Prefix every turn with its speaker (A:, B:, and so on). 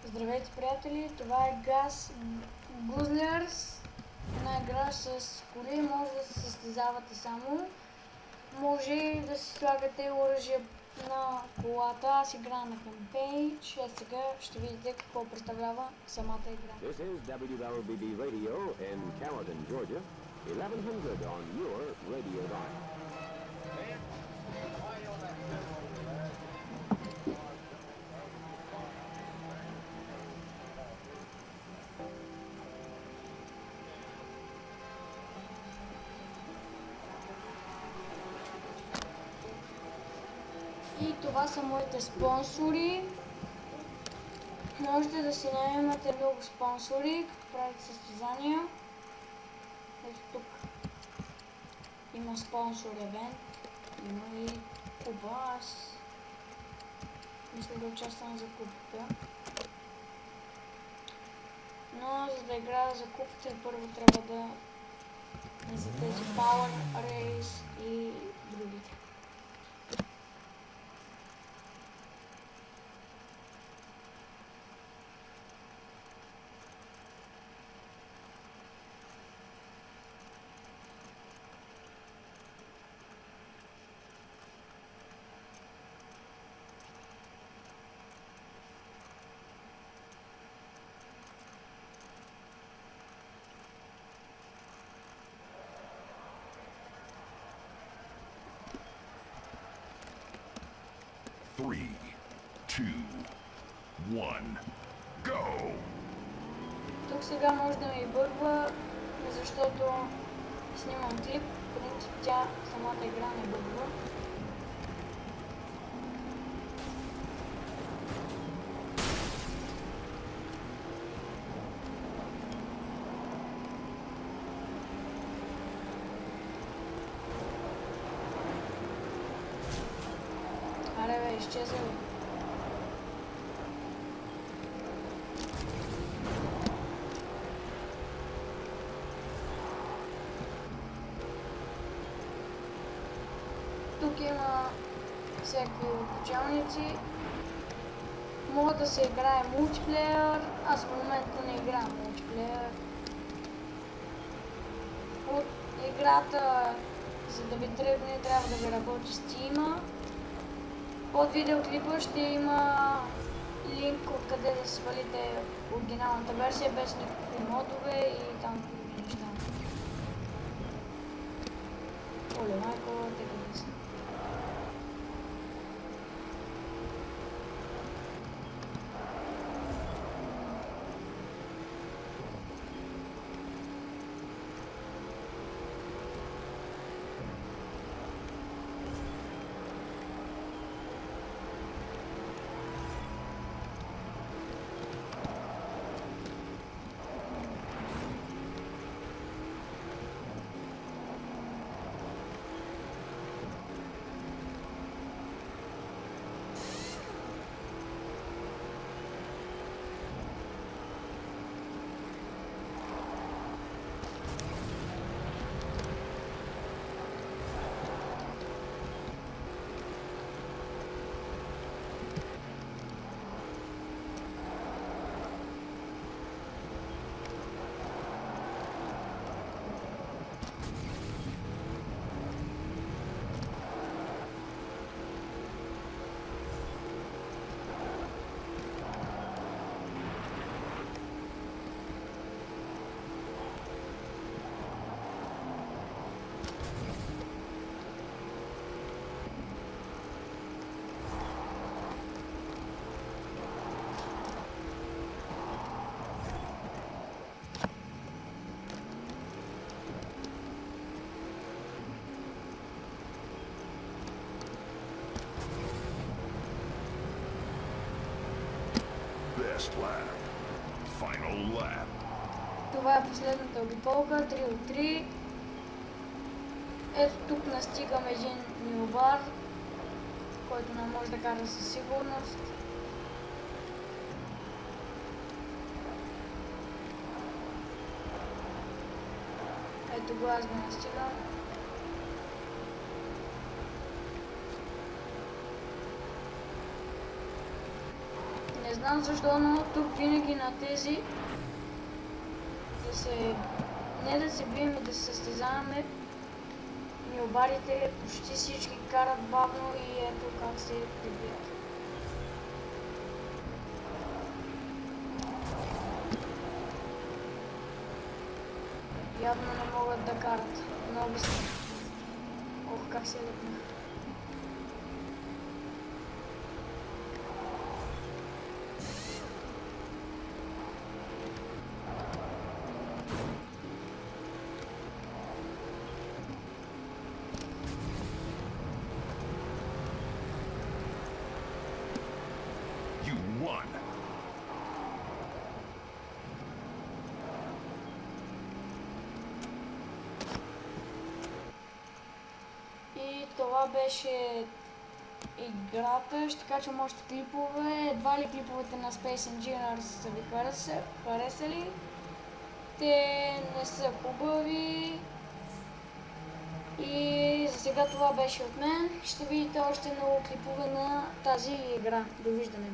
A: Здравейте, приятели! Това е Gas Guzzlers, една игра с коли. Може да се състезавате само. Може да си слагате оръжие на колата. Аз играя на Campage. А сега ще видите какво представлява самата игра.
B: This is WLBB Radio in Carrollton, Georgia. 1100 on your radio dial.
A: И това са моите спонсори. Можете да си наемате много спонсори, като правите състезания. Ето тук има спонсор евент, има и куба. Аз мисля да участвам за купата. Но за да играя за купата, първо трябва да за тези Power Race и другите.
C: Three, two, one, go!
A: Тук сега може да ми бъгва, защото снимам клип. В принцип самата игра не бъгва. Аре бе, изчезва. Тук има всякакви обучалници. Мога да се играе мултиплеер. Аз в момента не играя мултиплеер. От играта, за да ви тръгне, трябва да ви работи Steam. Под видеоклипа ще има линк, откъде да свалите оригиналната версия без никакви модове и там други неща. Оле, майко, те къде са?
C: Best lap. Final lap.
A: Това е последната обиколка, 3 от 3. Ето тук настигам един милбар, който не може да кара със сигурност. Ето го, аз го настигам. знам защо, но тук винаги на тези не да се бием и да се състезаваме, милбарите почти всички карат бавно и ето как се прибият. Явно не могат да карат. Много са. Ох, как се лепна.
C: You won.
A: И това беше играта. Ще качвам още клипове. Едва ли клиповете на Space Engineers са ви харесали. Те не са хубави. И за сега това беше от мен. Ще видите още много клипове на тази игра. Довиждане!